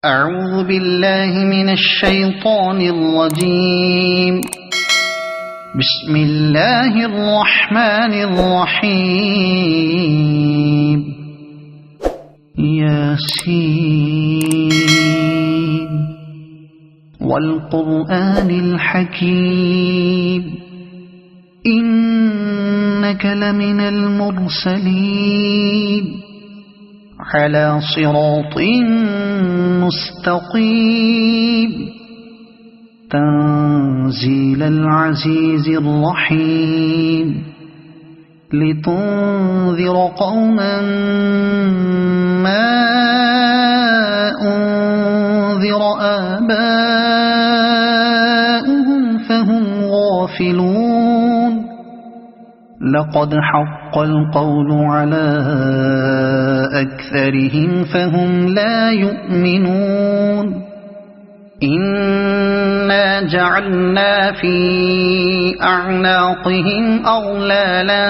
أعوذ بالله من الشيطان الرجيم. بسم الله الرحمن الرحيم. ياسين والقرآن الحكيم إنك لمن المرسلين على صراط مستقيم تنزيل العزيز الرحيم لتنذر قوما ما أنذر آباؤهم فهم غافلون. لقد حق القول على أكثرهم فهم لا يؤمنون. إنا جعلنا في أعناقهم أغلالا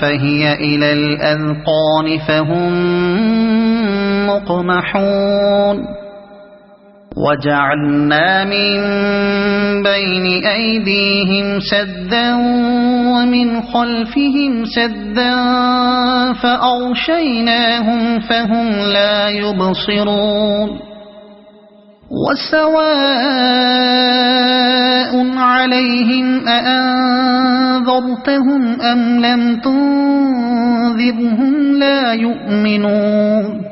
فهي إلى الأذقان فهم مقمحون. وجعلنا من بين أيديهم سدا ومن خلفهم سدا فأغشيناهم فهم لا يبصرون. وسواء عليهم أأنذرتهم أم لم تنذرهم لا يؤمنون.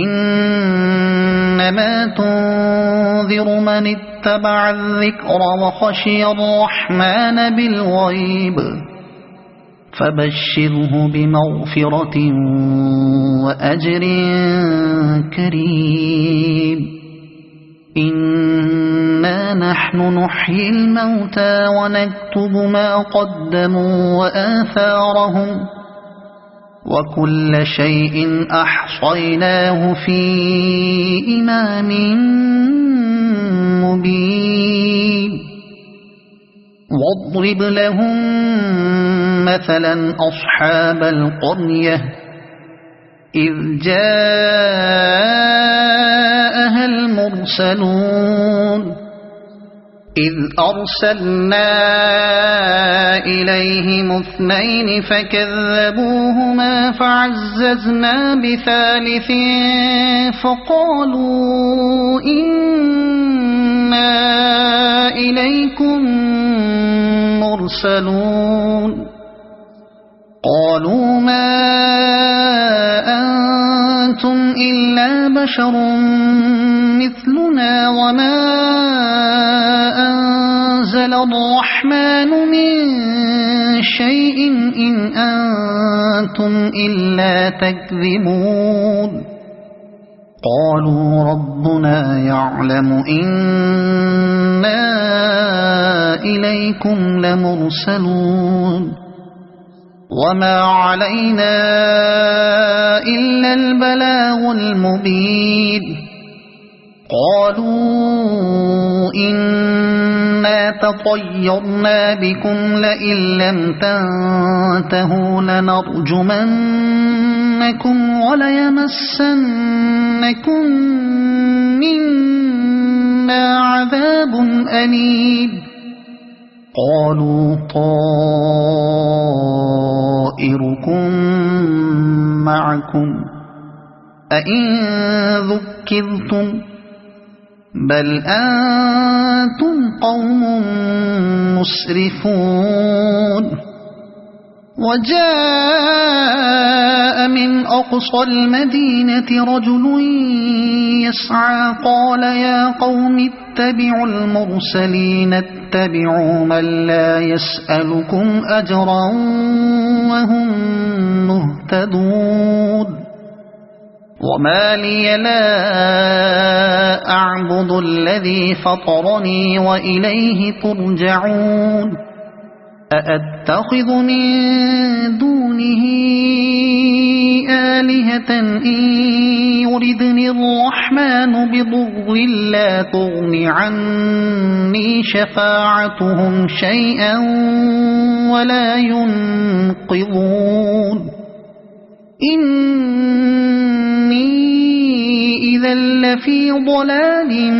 إنما تنذر من اتبع الذكر وخشي الرحمن بالغيب فبشره بمغفرة وأجر كريم. إنا نحن نحيي الموتى ونكتب ما قدموا وآثارهم وكل شيء أحصيناه في إمام مبين. واضرب لهم مثلا أصحاب القرية إذ جاءها المرسلون إذ أرسلنا إليهم اثنين فكذبوهما فعززنا بثالث فقالوا إنا إليكم مرسلون. قالوا ما أنتم إلا بشر مثلنا وما أنزل الرحمن من شيء إن أنتم إلا تكذبون. قالوا ربنا يعلم إنا إليكم لمرسلون وما علينا إلا البلاغ المبين. قالوا إنا تطيرنا بكم لئن لم تنتهوا لنرجمنكم وليمسنكم منا عذاب أليم. قالوا طائركم معكم أئن ذكرتم بل أنتم قوم مسرفون. وجاء من أقصى المدينة رجل يسعى قال يا قوم اتبعوا المرسلين اتبعوا من لا يسألكم أجرا وهم مهتدون. وما لي لا أعبد الذي فطرني وإليه ترجعون. أأتخذ من دونه آلهة إن يردني الرحمن بضر لا تغن عني شفاعتهم شيئا ولا ينقذون. إني إذا لفي ضلال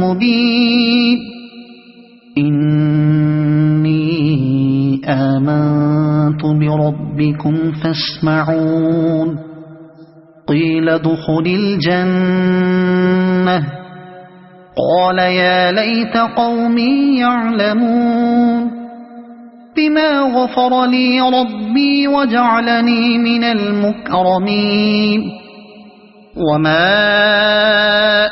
مبين إني آمنت بربكم فاسمعون قيل ادخل الجنة قال يا ليت قومي يعلمون بما غفر لي ربي وجعلني من المكرمين وما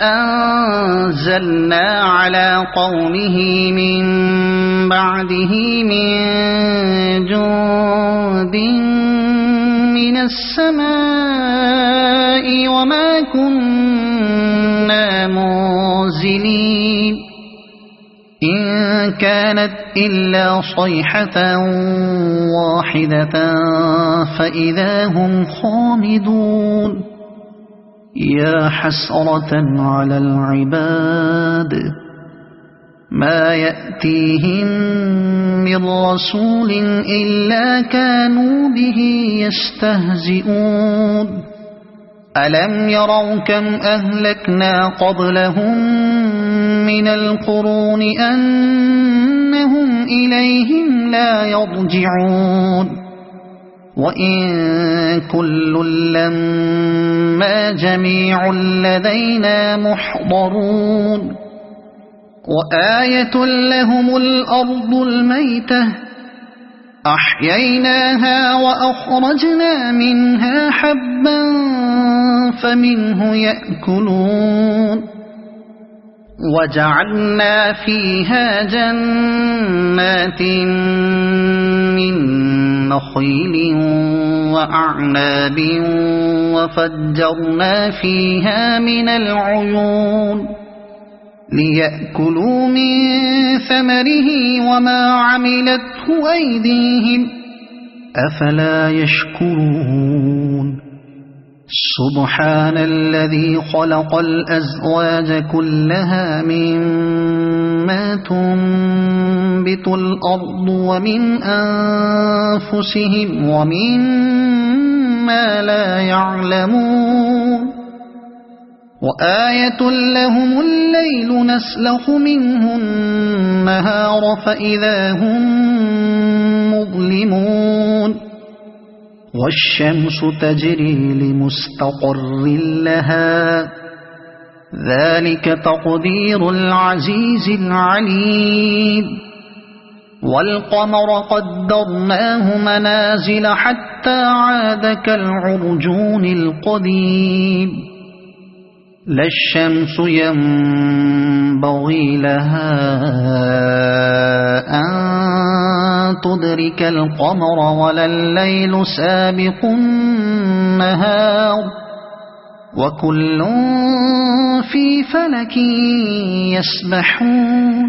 أنزلنا على قومه من بعده من جند من السماء وما كنا منزلين إن كانت إلا صيحة واحدة فإذا هم خامدون يا حسرة على العباد ما يأتيهم من رسول إلا كانوا به يستهزئون ألم يروا كم أهلكنا قبلهم من القرون أنهم إليهم لا يرجعون وإن كل لما جميع لدينا محضرون وآية لهم الأرض الميتة أحييناها وأخرجنا منها حبا فمنه يأكلون وجعلنا فيها جنات من نخيل وأعناب وفجرنا فيها من العيون ليأكلوا من ثمره وما عملته أيديهم أفلا يشكرون سبحان الذي خلق الأزواج كلها مما تنبت الأرض ومن أنفسهم ومما لا يعلمون وآية لهم الليل نسلخ منه النهار فإذا هم مظلمون والشمس تجري لمستقر لها ذلك تقدير العزيز العليم والقمر قدرناه منازل حتى عاد كالعرجون القديم لا الشمس ينبغي لها أن تدرك القمر ولا الليل سابق النهار وكل في فلك يسبحون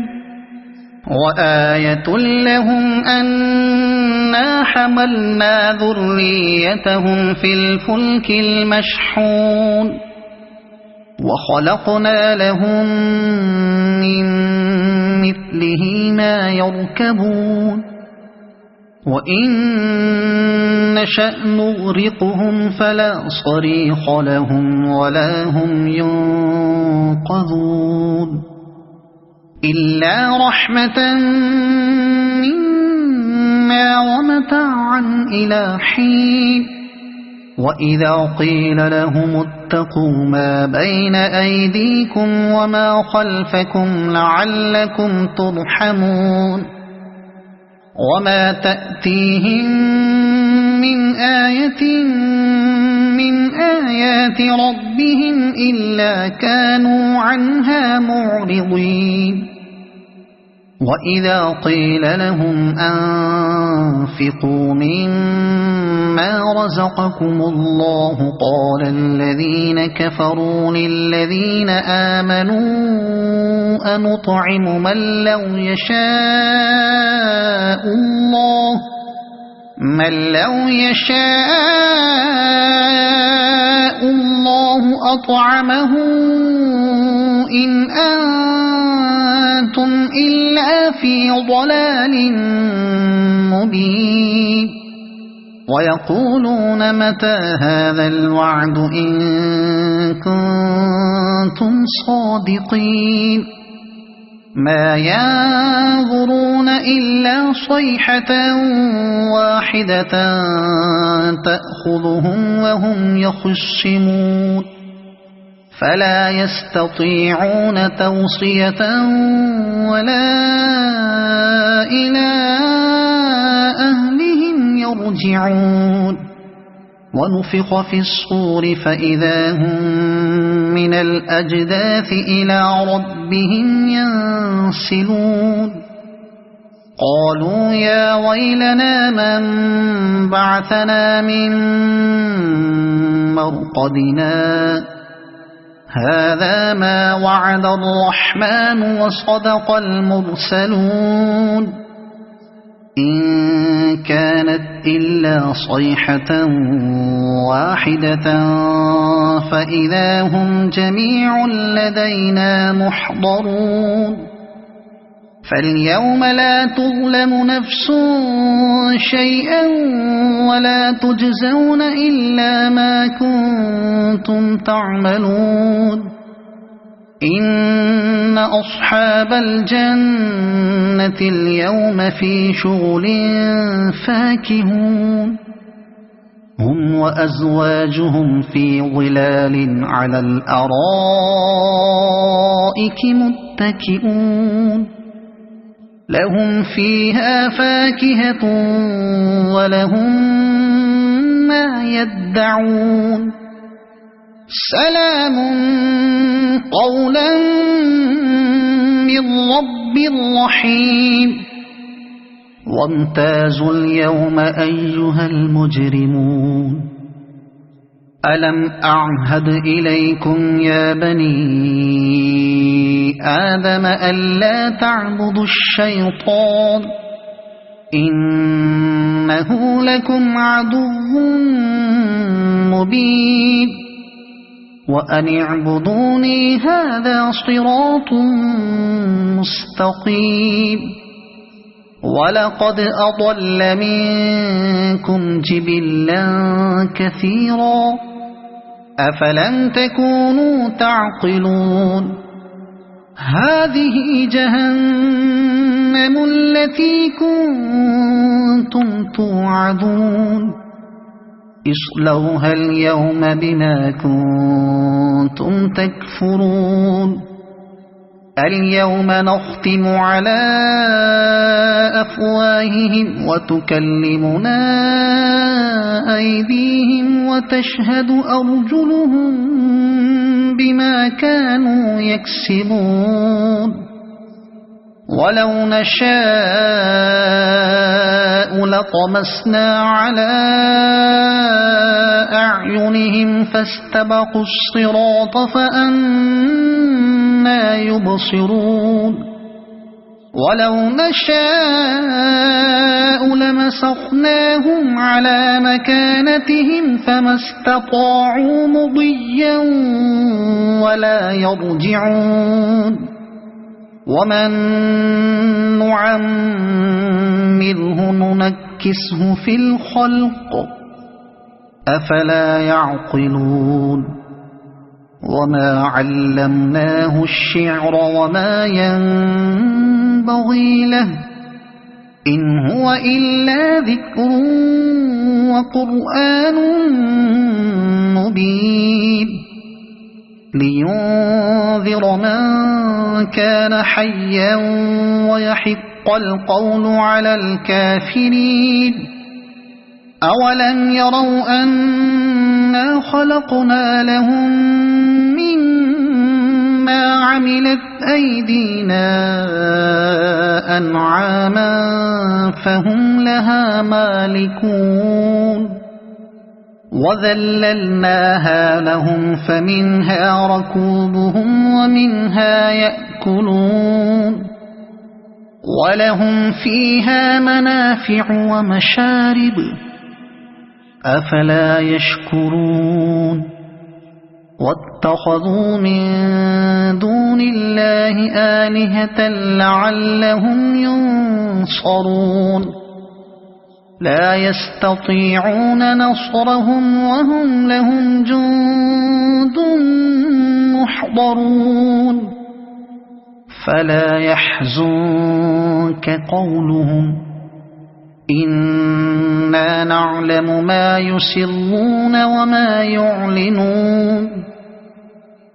وآية لهم أنا حملنا ذريتهم في الفلك المشحون وخلقنا لهم من مثله ما يركبون وإن نشأ نغرقهم فلا صريخ لهم ولا هم ينقذون إلا رحمة منا ومتاعا إلى حين وإذا قيل لهم اتقوا ما بين أيديكم وما خلفكم لعلكم ترحمون وما تأتيهم من آية من آيات ربهم إلا كانوا عنها معرضين وإذا قيل لهم أنفقوا مما رزقكم الله قال الذين كفروا للذين آمنوا أنطعم من لو يشاء الله أطعمه إن أنتم إلا في ضلال مبين ويقولون متى هذا الوعد إن كنتم صادقين ما ينظرون إلا صيحة واحدة تأخذهم وهم يخصمون فلا يستطيعون توصية ولا إلى أهلهم يرجعون ونفخ في الصور فإذا هم من الأجداث إلى ربهم ينسلون قالوا يا ويلنا من بعثنا من مرقدنا هذا ما وعد الرحمن وصدق المرسلون إن كانت إلا صيحة واحدة فإذا هم جميع لدينا محضرون فاليوم لا تظلم نفس شيئا ولا تجزون إلا ما كنتم تعملون إن أصحاب الجنة اليوم في شغل فاكهون هم وأزواجهم في ظلال على الأرائك متكئون لهم فيها فاكهة ولهم ما يدعون سلام قولا من رب رحيم وامتازوا اليوم أيها المجرمون ألم أعهد إليكم يا بني آدم ألا تعبدوا الشيطان إنه لكم عدو مبين وأن اعبدوني هذا صراط مستقيم ولقد أضل منكم جبلا كثيرا أفلم تكونوا تعقلون هذه جهنم التي كنتم توعدون اصلوها اليوم بما كنتم تكفرون اليوم نختم على أفواههم وتكلمنا أيديهم وتشهد أرجلهم بما كانوا يكسبون ولو نشاء لطمسنا على أعينهم فاستبقوا الصراط فأنى يبصرون ولو نشاء لمسخناهم على مكانتهم فما استطاعوا مضيا ولا يرجعون ومن نعمره ننكسه في الخلق أفلا يعقلون وما علمناه الشعر وما ينبغي له إن هو إلا ذكر وقرآن مبين لينذر من كان حيا ويحق القول على الكافرين أولم يروا أنا خلقنا لهم مما عملت أيدينا أنعاما فهم لها مالكون وذللناها لهم فمنها ركوبهم ومنها يأكلون ولهم فيها منافع ومشارب أفلا يشكرون واتخذوا من دون الله آلهة لعلهم ينصرون لا يستطيعون نصرهم وهم لهم جند محضرون فلا يحزنك قولهم إنا نعلم ما يسرون وما يعلنون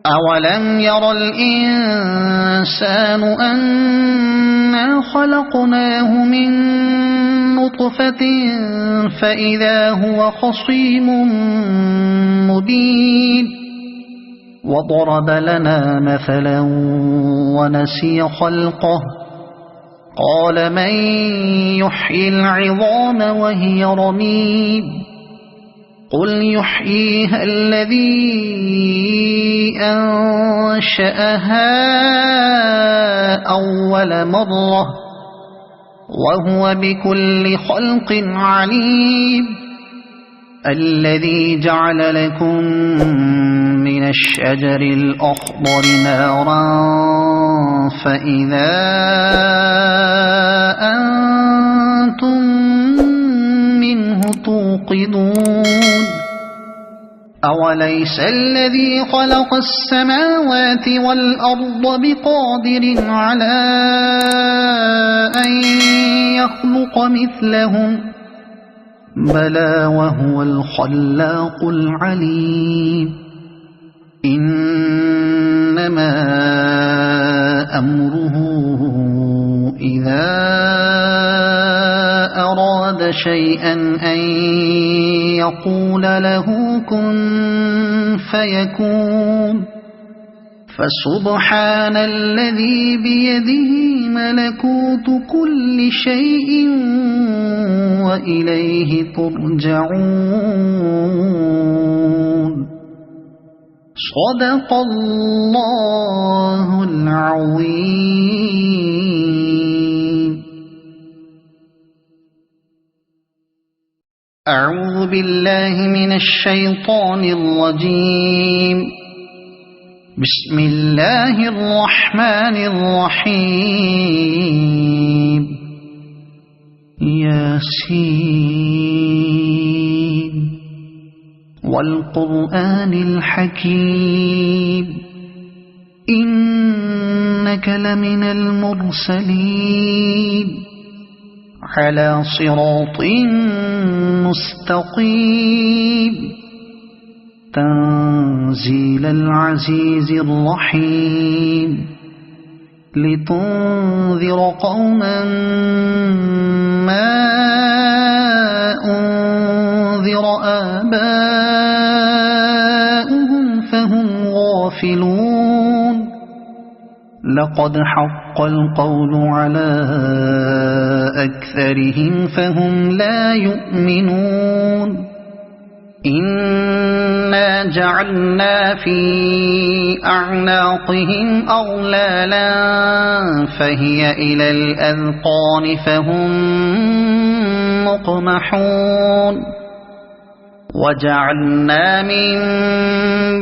أولم ير الإنسان أنا خلقناه من نطفة فإذا هو خصيم مبين وضرب لنا مثلا ونسي خلقه قال من يحيي العظام وهي رميم قل يحييها الذي أنشأها أول مرة وهو بكل خلق عليم الذي جعل لكم من الشجر الأخضر نارا فإذا أنتم منه توقدون أوليس الذي خلق السماوات والأرض بقادر على أن يخلق مثلهم بلى وهو الخلاق العليم إنما أمره إذا أراد شيئا أن يقول له كن فيكون فسبحان الذي بيده ملكوت كل شيء وإليه ترجعون صدق الله العظيم. أعوذ بالله من الشيطان الرجيم. بسم الله الرحمن الرحيم. ياسين والقرآن الحكيم إنك لمن المرسلين على صراط مستقيم تنزيل العزيز الرحيم لتنذر قوما ما أنذر آباؤهم فهم غافلون لقد حق القول على أكثرهم فهم لا يؤمنون إنا جعلنا في أعناقهم أغلالا فهي إلى الأذقان فهم مقمحون وجعلنا من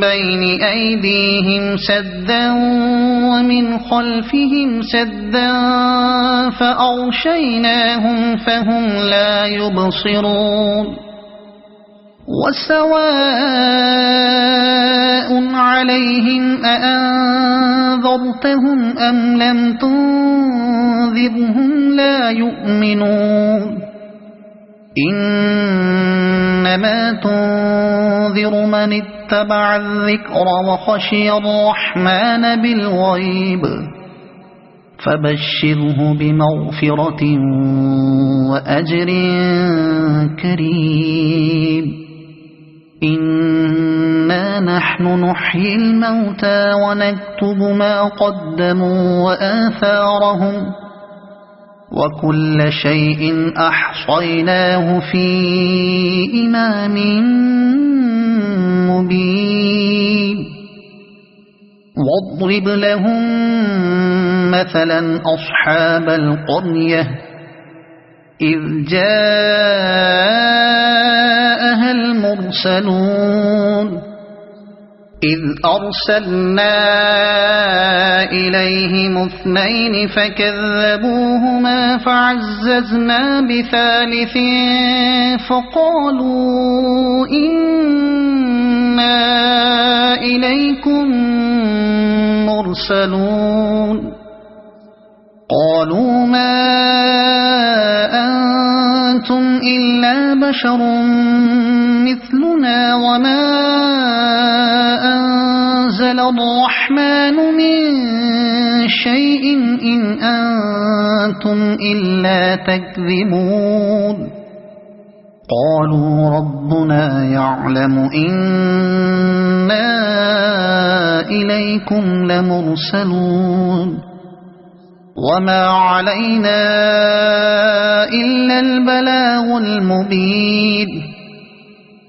بين أيديهم سدا ومن خلفهم سدا فأغشيناهم فهم لا يبصرون وسواء عليهم أأنذرتهم أم لم تنذرهم لا يؤمنون إنما تنذر من اتبع الذكر وخشي الرحمن بالغيب فبشره بمغفرة وأجر كريم إنا نحن نحيي الموتى ونكتب ما قدموا وآثارهم وكل شيء أحصيناه في إمام مبين واضرب لهم مثلا أصحاب القرية إذ جاءها المرسلون إذ أرسلنا إليهم 2 فكذبوهما فعززنا بثالث فقالوا إنا إليكم مرسلون قالوا ما أنتم إلا بشر مثلنا وما أنزل الرحمن من شيء إن أنتم إلا تكذبون قالوا ربنا يعلم إنا إليكم لمرسلون وما علينا إلا البلاغ المبين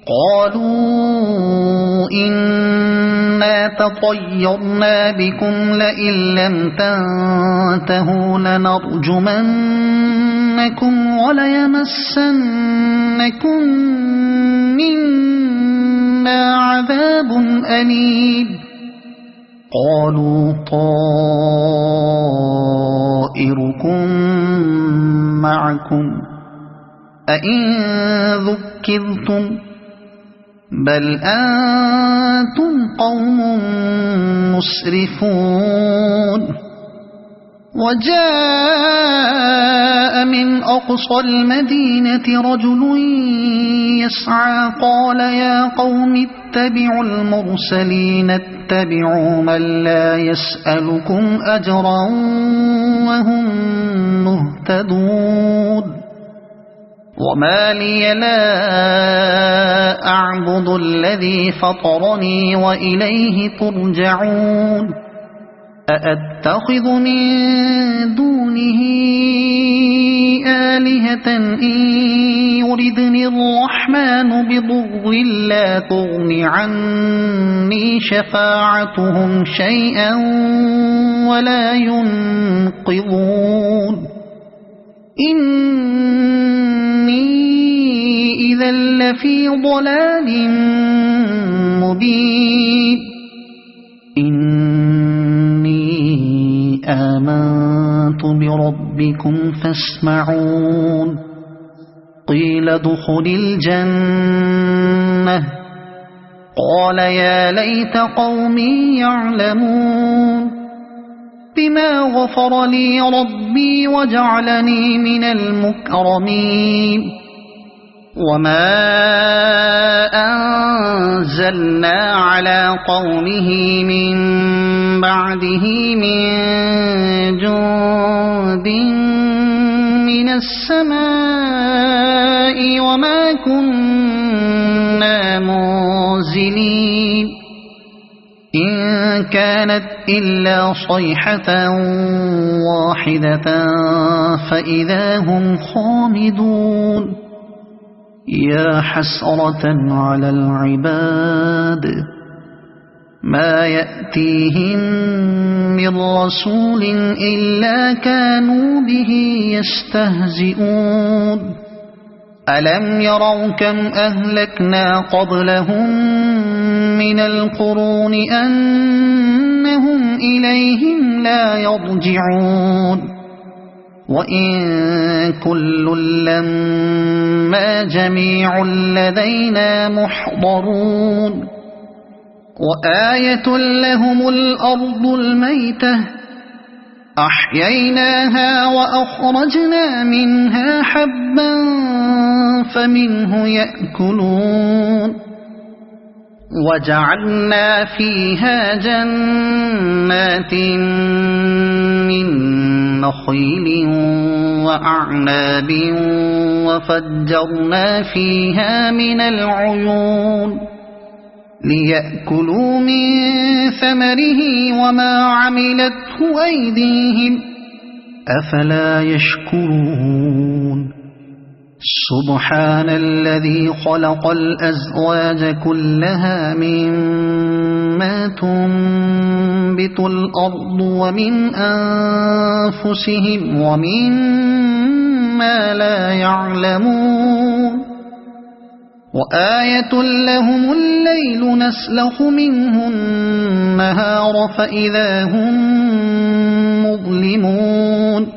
قالوا إنا تطيرنا بكم لئن لم تنتهوا لنرجمنكم وليمسنكم منا عذاب أليم قالوا طائركم معكم أئن ذكرتم بل أنتم قوم مسرفون وجاء من أقصى المدينة رجل يسعى قال يا قوم اتبعوا المرسلين اتبعوا من لا يسألكم أجرا وهم مهتدون وما لي لا أعبد الذي فطرني وإليه ترجعون أأتخذ من دونه آلهة إن يردني الرحمن بضر لا تغن عني شفاعتهم شيئا ولا ينقذون إني إذا لفي ضلال مبين إني آمنت بربكم فاسمعون قيل ادخل الجنة قال يا ليت قومي يعلمون بما غفر لي ربي وجعلني من المكرمين وما أنزلنا على قومه من بعده من جند من السماء وما كنا منزلين إن كانت إلا صيحة واحدة فإذا هم خامدون يا حسرة على العباد ما يأتيهم من رسول إلا كانوا به يستهزئون ألم يروا كم أهلكنا قبلهم من القرون أنهم إليهم لا يرجعون وإن كل لما جميع لدينا محضرون وآية لهم الأرض الميتة أحييناها وأخرجنا منها حبا فمنه يأكلون وجعلنا فيها جنات من نخيل وأعناب وفجرنا فيها من العيون ليأكلوا من ثمره وما عملته أيديهم أفلا يشكرون سبحان الذي خلق الأزواج كلها مما تنبت الأرض ومن أنفسهم ومما لا يعلمون وآية لهم الليل نسلخ منه النهار فإذا هم مظلمون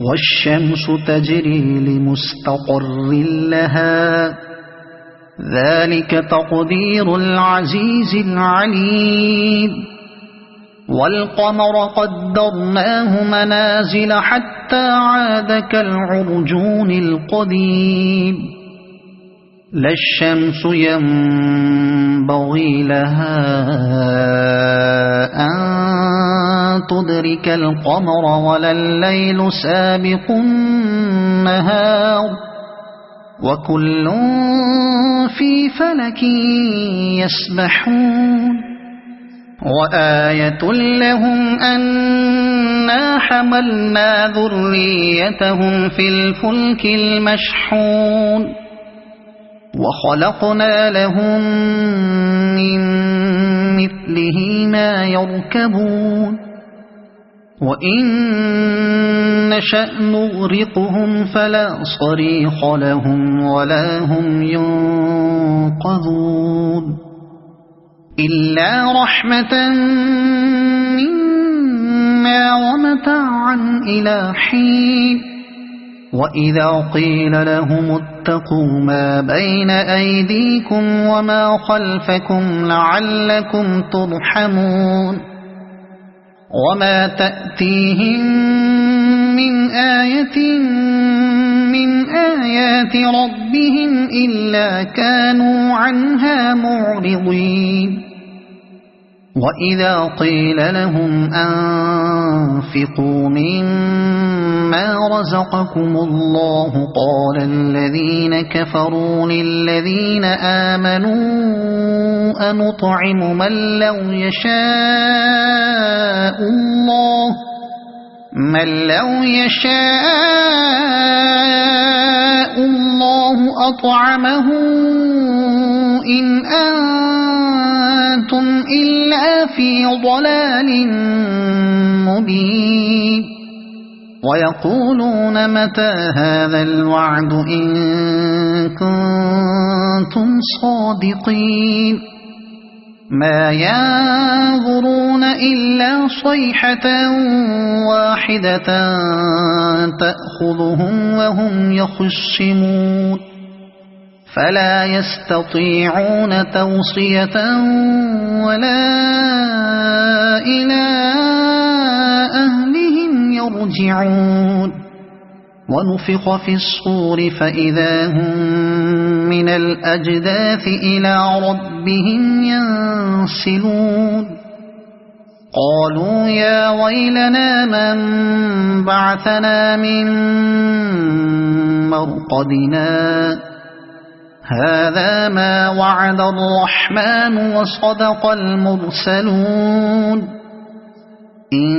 والشمس تجري لمستقر لها ذلك تقدير العزيز العليم والقمر قدرناه منازل حتى عاد كالعرجون القديم لا الشمس ينبغي لها أن تدرك القمر ولا الليل سابق النهار وكل في فلك يسبحون وآية لهم أنا حملنا ذريتهم في الفلك المشحون وخلقنا لهم من مثله ما يركبون وإن نشأ نغرقهم فلا صريخ لهم ولا هم ينقذون إلا رحمة منا ومتاعا إلى حين وإذا قيل لهم اتقوا ما بين أيديكم وما خلفكم لعلكم ترحمون وما تأتيهم من آية من آيات ربهم إلا كانوا عنها معرضين وإذا قيل لهم أنفقوا مما رزقكم الله قال الذين كفروا للذين آمنوا أنطعم من لو يشاء الله أطعمه إن أنتم إلا في ضلال مبين ويقولون متى هذا الوعد إن كنتم صادقين ما ينظرون إلا صيحة واحدة تأخذهم وهم يخصمون فلا يستطيعون توصية ولا إلى أهلهم يرجعون ونفخ في الصور فإذا هم من الأجداث إلى ربهم ينسلون قالوا يا ويلنا من بعثنا من مرقدنا هذا ما وعد الرحمن وصدق المرسلون إن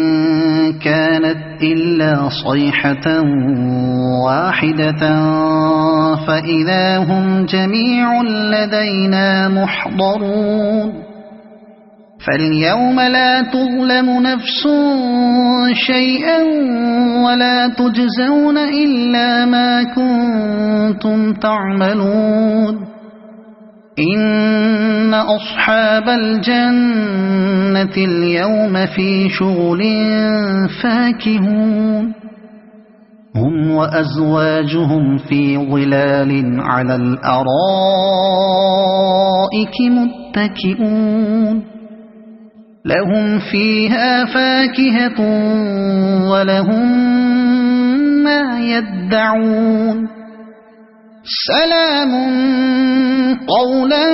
كانت إلا صيحة واحدة فإذا هم جميع لدينا محضرون فاليوم لا تظلم نفس شيئا ولا تجزون إلا ما كنتم تعملون إن أصحاب الجنة اليوم في شغل فاكهون هم وأزواجهم في ظلال على الأرائك متكئون لهم فيها فاكهة ولهم ما يدعون سلام قولا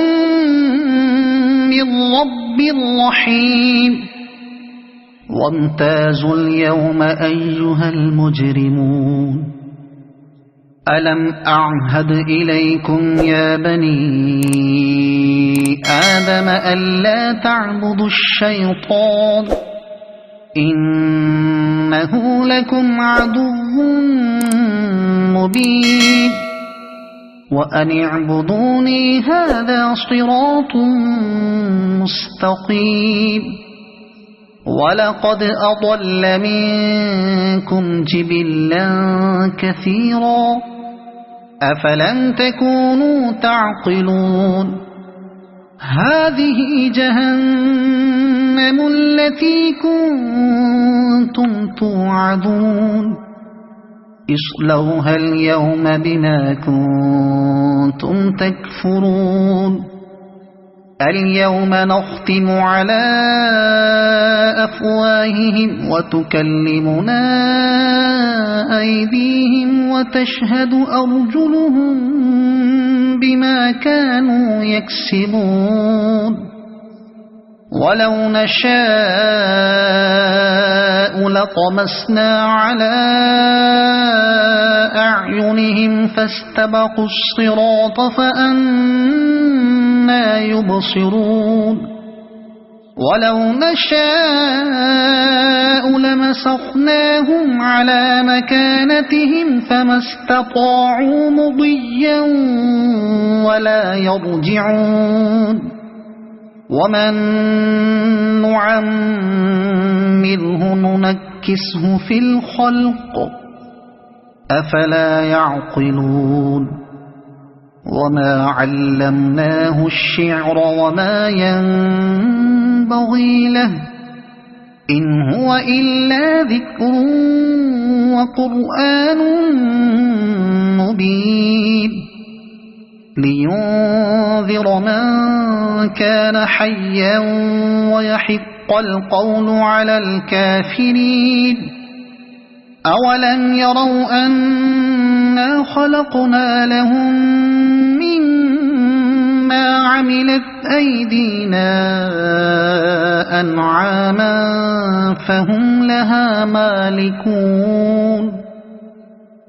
من رب رحيم وامتازوا اليوم أيها المجرمون ألم أعهد إليكم يا بني آدم ألا تعبدوا الشيطان إنه لكم عدو مبين وأن اعبدوني هذا صراط مستقيم ولقد أضل منكم جبلا كثيرا أفلم تكونوا تعقلون هذه جهنم التي كنتم توعدون اصلوها اليوم بما كنتم تكفرون اليوم نختم على أفواههم وتكلمنا أيديهم وتشهد أرجلهم بما كانوا يكسبون ولو نشاء لطمسنا على أعينهم فاستبقوا الصراط فأنى يبصرون ولو نشاء لمسخناهم على مكانتهم فما استطاعوا مضيا ولا يرجعون ومن نعمره ننكسه في الخلق أفلا يعقلون وما علمناه الشعر وما ينبغي له إن هو إلا ذكر وقرآن مبين لينذر من كان حيا ويحق القول على الكافرين أولم يروا أنا خلقنا لهم مما عملت أيدينا أنعاما فهم لها مالكون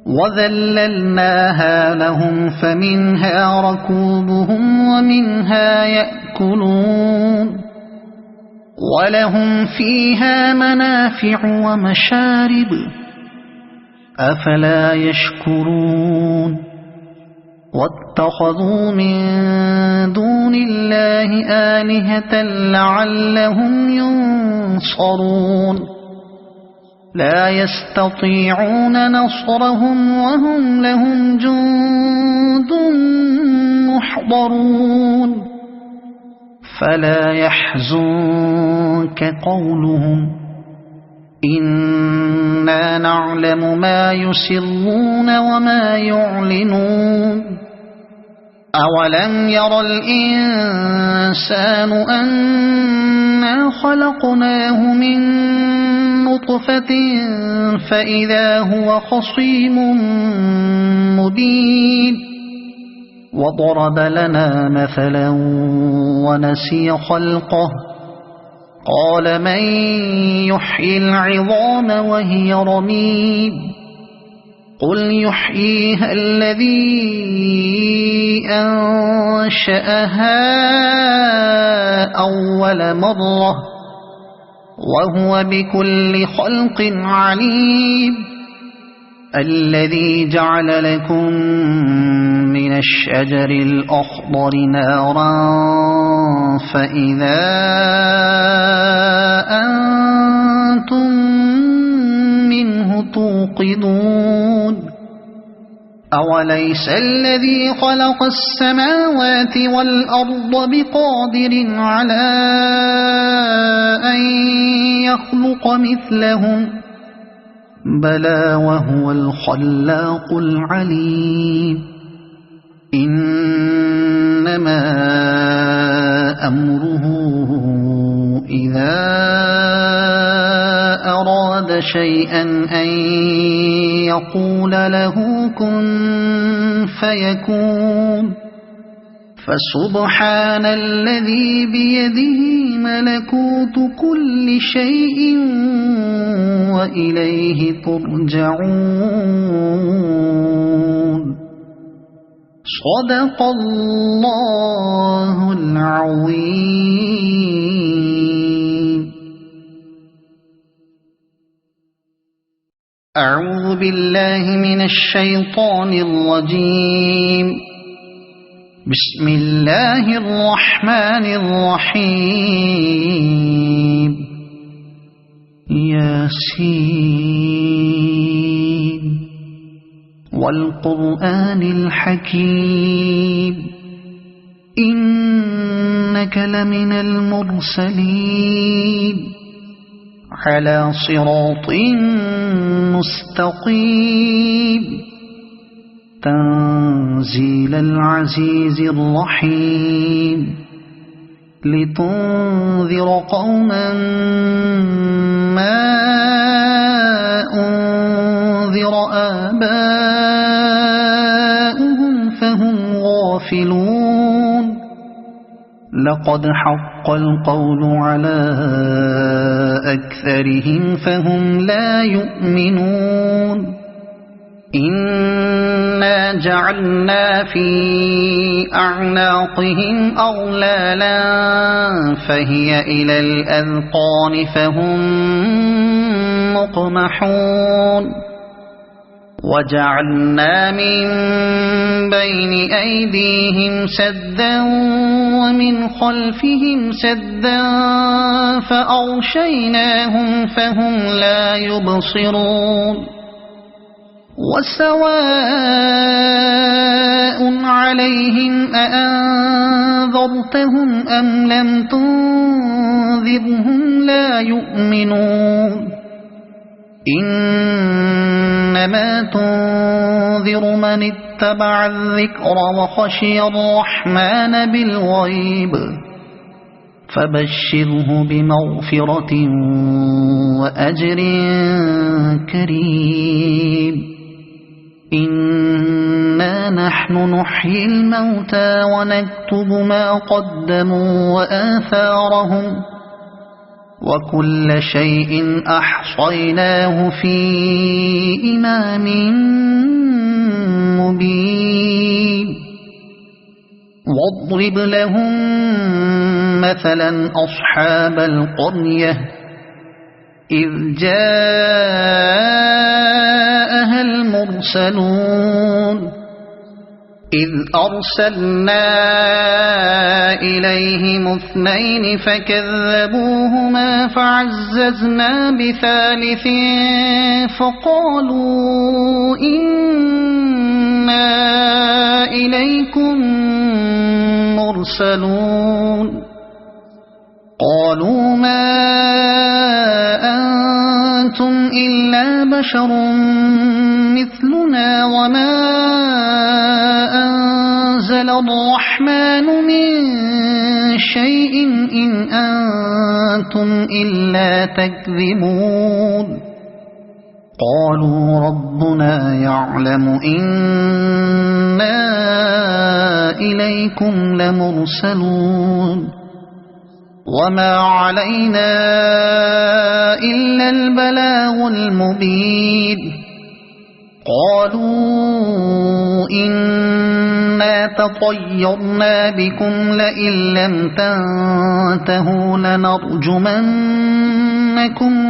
وذللناها لهم فمنها ركوبهم ومنها يأكلون ولهم فيها منافع ومشارب أفلا يشكرون واتخذوا من دون الله آلهة لعلهم ينصرون لا يستطيعون نصرهم وهم لهم جند محضرون فلا يحزنك قولهم إنا نعلم ما يسرون وما يعلنون أولم ير الإنسان أنا خلقناه من نطفة فإذا هو خصيم مبين وضرب لنا مثلا ونسي خلقه قال من يحيي العظام وهي رميم قل يحييها الذي أنشأها أول مرة وهو بكل خلق عليم الذي جعل لكم من الشجر الأخضر نارا فإذا أنتم منه توقدون أوليس الذي خلق السماوات والأرض بقادر على أن يخلق مثلهم بلى وهو الخلاق العليم إنما أمره إذا أراد شيئا أن يقول له كن فيكون فسبحان الذي بيده ملكوت كل شيء وإليه ترجعون صدق الله العظيم. أعوذ بالله من الشيطان الرجيم. بسم الله الرحمن الرحيم. ياسين والقرآن الحكيم إنك لمن المرسلين على صراط مستقيم تنزيل العزيز الرحيم لتنذر قوما ما أنذر آباؤهم فهم غافلون لقد حق القول على أكثرهم فهم لا يؤمنون إنا جعلنا في أعناقهم أغلالا فهي إلى الأذقان فهم مقمحون وجعلنا من بين أيديهم سدا ومن خلفهم سدا فأغشيناهم فهم لا يبصرون وسواء عليهم أأنذرتهم أم لم تنذرهم لا يؤمنون إنما تنذر من اتبع الذكر وخشي الرحمن بالغيب فبشره بمغفرة وأجر كريم إنا نحن نحيي الموتى ونكتب ما قدموا وآثارهم وكل شيء أحصيناه في إمام مبين واضرب لهم مثلا أصحاب القرية إذ جاءها المرسلون إذ أرسلنا إليهم اثنين فكذبوهما فعززنا بثالث فقالوا إنا إليكم مرسلون قالوا ما أنتم إلا بشر مثلنا وما أنزل الرحمن من شيء إن أنتم إلا تكذبون قالوا ربنا يعلم إنا إليكم لمرسلون وما علينا إلا البلاغ المبين قالوا إنا تطيرنا بكم لئن لم تنتهوا لنرجمنكم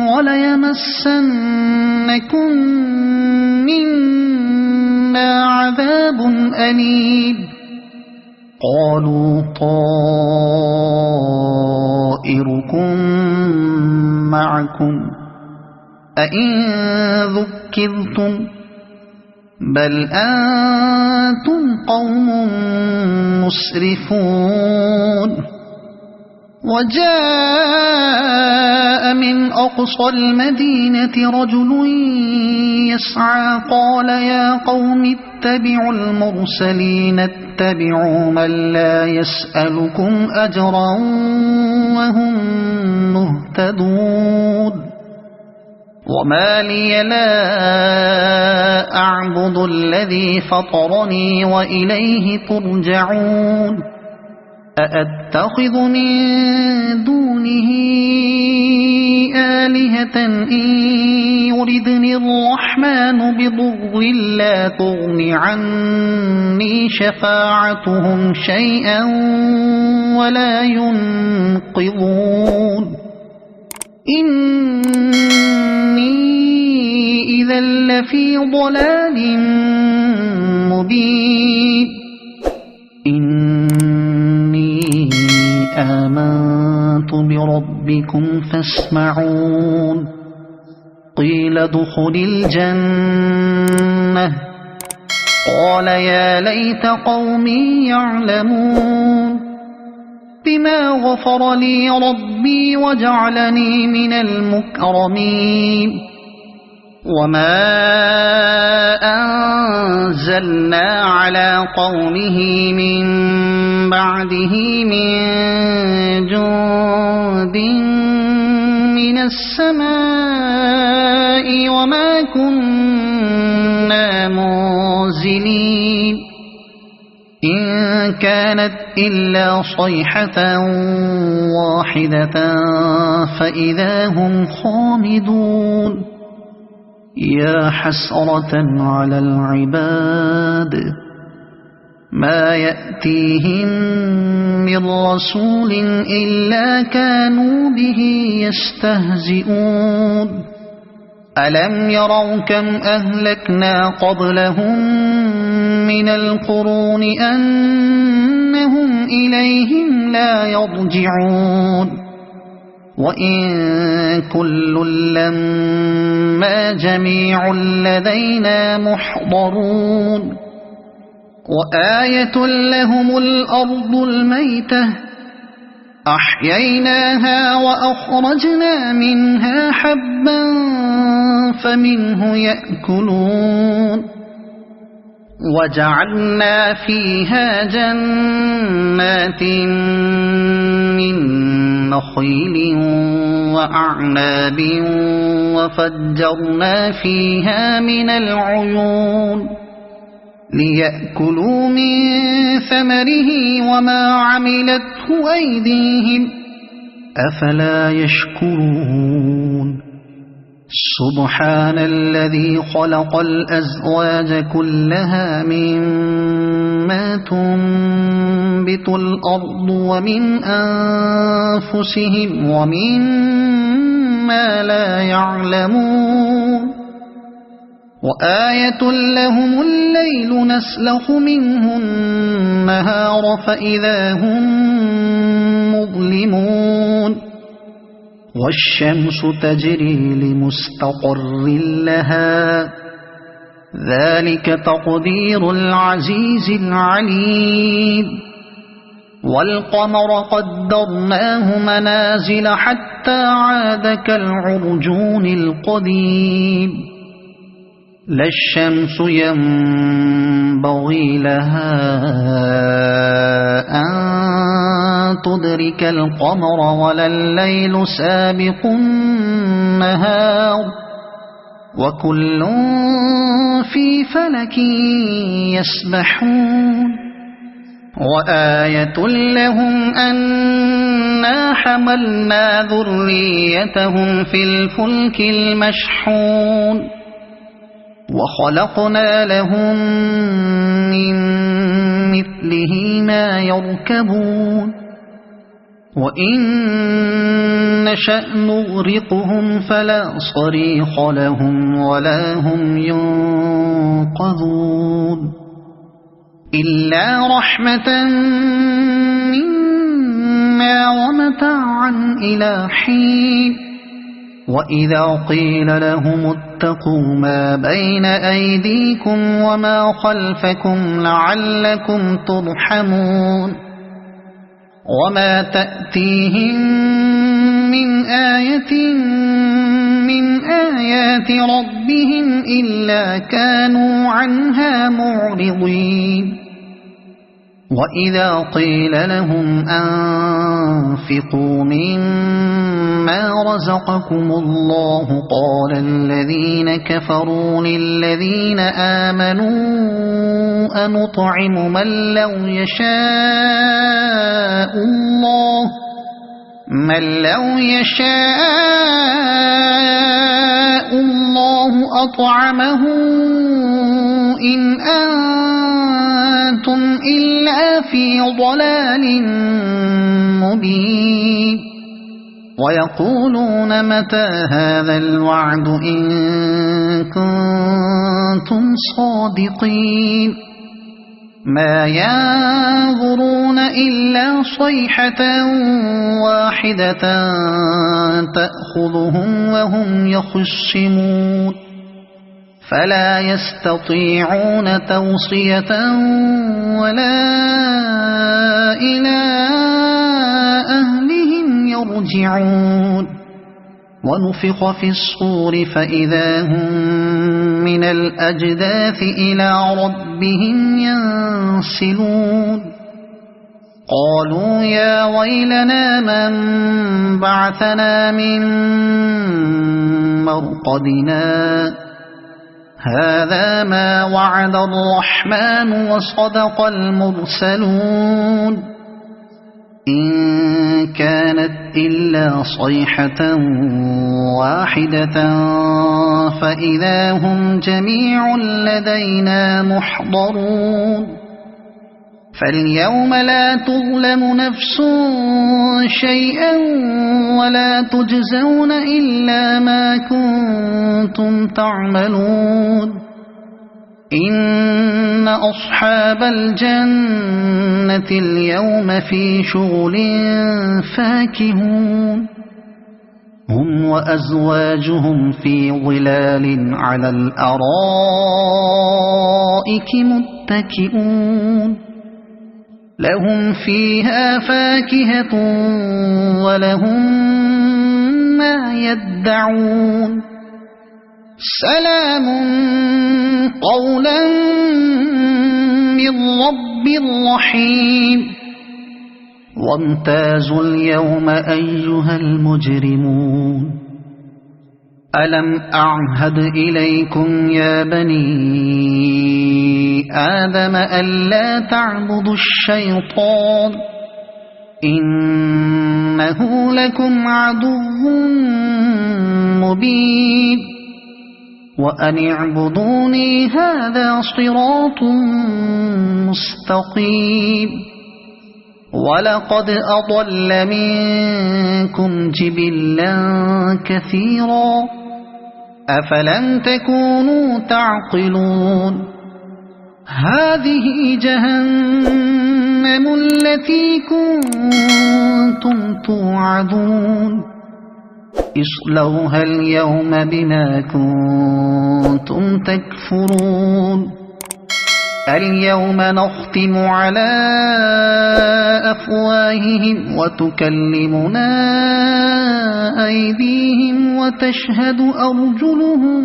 وليمسنكم منا عذاب أليم قالوا طائركم معكم أئن ذكرتم بل أنتم قوم مسرفون وجاء من أقصى المدينة رجل يسعى قال يا قوم اتبعوا المرسلين اتبعوا من لا يسألكم أجرا وهم مهتدون وما لي لا أعبد الذي فطرني وإليه ترجعون أأتخذ من دونه آلهة إن يردني الرحمن بضر لا تغن عني شفاعتهم شيئا ولا ينقذون إني إذا لفي ضلال مبين إني آمنت بربكم فاسمعون قيل ادخل الجنة قال يا ليت قومي يعلمون بما غفر لي ربي وجعلني من المكرمين وما أنزلنا على قومه من بعده من جند من السماء وما كنا منزلين إن كانت إلا صيحة واحدة فإذا هم خامدون يا حسرة على العباد ما يأتيهم من رسول إلا كانوا به يستهزئون ألم يروا كم أهلكنا قبلهم من القرون أنهم إليهم لا يرجعون وإن كل لما جميع لدينا محضرون وآية لهم الأرض الميتة أحييناها وأخرجنا منها حبا فمنه يأكلون وجعلنا فيها جنات من نخيل وأعناب وفجرنا فيها من العيون ليأكلوا من ثمره وما عملته أيديهم أفلا يشكرون سبحان الذي خلق الأزواج كلها مما تنبت الأرض ومن أنفسهم ومما لا يعلمون وآية لهم الليل نسلخ منه النهار فإذا هم مظلمون والشمس تجري لمستقر لها ذلك تقدير العزيز العليم والقمر قدرناه منازل حتى عاد كالعرجون القديم لا الشمس ينبغي لها أن تدرك القمر ولا الليل سابق النهار وكل في فلك يسبحون وآية لهم أنا حملنا ذريتهم في الفلك المشحون وخلقنا لهم من مثله ما يركبون وإن نشأ نغرقهم فلا صريخ لهم ولا هم ينقذون إلا رحمة منا ومتاعا إلى حين وإذا قيل لهم اتقوا ما بين أيديكم وما خلفكم لعلكم ترحمون وما تأتيهم من آية من آيات ربهم إلا كانوا عنها معرضين وإذا قيل لهم أنفقوا مما رزقكم الله قال الذين كفروا للذين آمنوا أنطعم من لو يشاء الله أطعمه إن أنتم إلا في ضلال مبين ويقولون متى هذا الوعد إن كنتم صادقين ما ينظرون إلا صيحة واحدة تأخذهم وهم يخصمون فلا يستطيعون توصية ولا إلى أهلهم يرجعون ونفخ في الصور فإذا هم من الأجداث إلى ربهم ينسلون قالوا يا ويلنا من بعثنا من مرقدنا هذا ما وعد الرحمن وصدق المرسلون إن كانت إلا صيحة واحدة فإذا هم جميع لدينا محضرون فاليوم لا تظلم نفس شيئا ولا تجزون إلا ما كنتم تعملون إن أصحاب الجنة اليوم في شغل فاكهون هم وأزواجهم في ظلال على الأرائك متكئون لهم فيها فاكهة ولهم ما يدعون سلام قولا من رب رحيم وامتازوا اليوم أيها المجرمون ألم أعهد إليكم يا بني آدم ألا تعبدوا الشيطان إنه لكم عدو مبين وأن اعبدوني هذا صراط مستقيم ولقد أضل منكم جبلا كثيرا أفلم تكونوا تعقلون هذه جهنم التي كنتم توعدون اصلوها اليوم بما كنتم تكفرون اليوم نختم على أفواههم وتكلمنا أيديهم وتشهد أرجلهم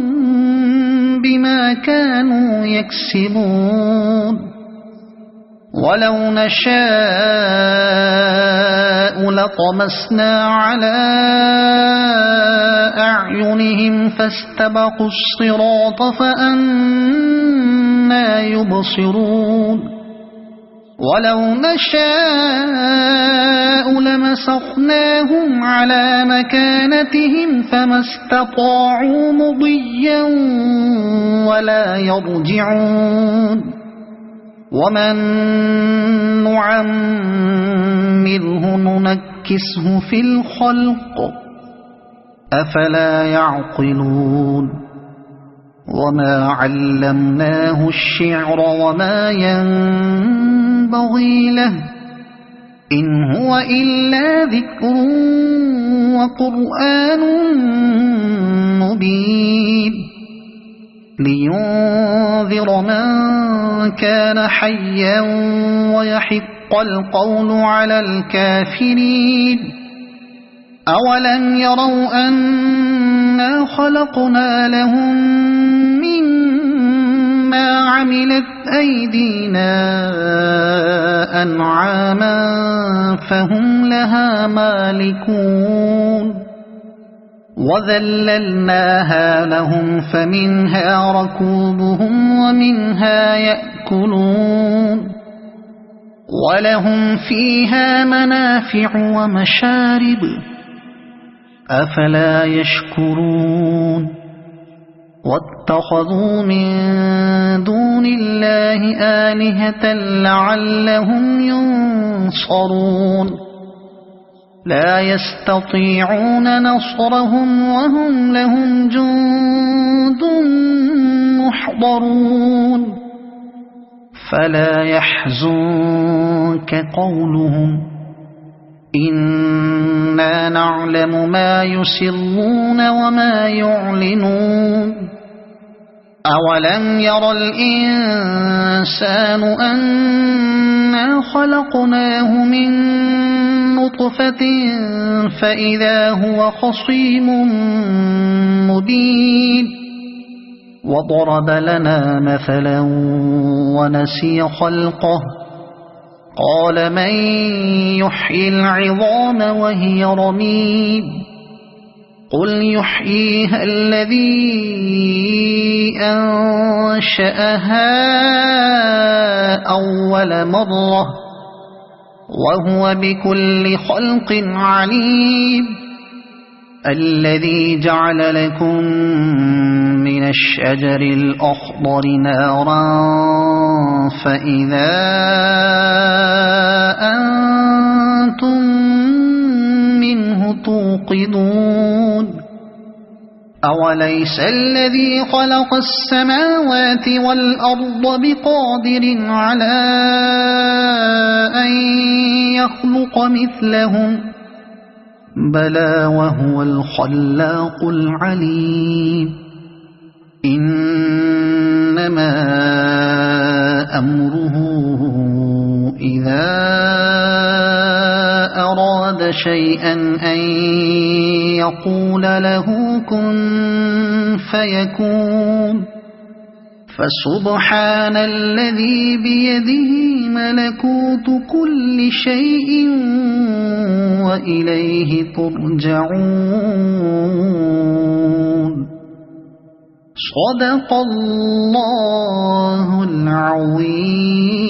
بما كانوا يكسبون ولو نشاء لطمسنا على أعينهم فاستبقوا الصراط فأنى يبصرون ولو نشاء لمسخناهم على مكانتهم فما استطاعوا مضيا ولا يرجعون ومن نعمره ننكسه في الخلق أفلا يعقلون وما علمناه الشعر وما ينبغي له إن هو إلا ذكر وقرآن مبين لينذر من كان حيا ويحق القول على الكافرين أولم يروا أنا خلقنا لهم مما عملت أيدينا أنعاما فهم لها مالكون وذللناها لهم فمنها ركوبهم ومنها يأكلون ولهم فيها منافع ومشارب أفلا يشكرون واتخذوا من دون الله آلهة لعلهم ينصرون لا يستطيعون نصرهم وهم لهم جند محضرون فلا يحزنك قولهم إنا نعلم ما يسرون وما يعلنون أولم ير الإنسان أنا خلقناه من نطفة فإذا هو خصيم مبين وضرب لنا مثلا ونسي خلقه قال من يحيي العظام وهي رميم قل يحييها الذي أنشأها أول مرة وهو بكل خلق عليم الذي جعل لكم من الشجر الأخضر نارا فإذا أنتم منه توقدون أوليس الذي خلق السماوات والأرض بقادر على أن يخلق مثلهم بلى وهو الخلاق العليم إنما أمره إذا أراد شيئا أن يقول له كن فيكون فسبحان الذي بيده ملكوت كل شيء وإليه ترجعون صدق الله العظيم.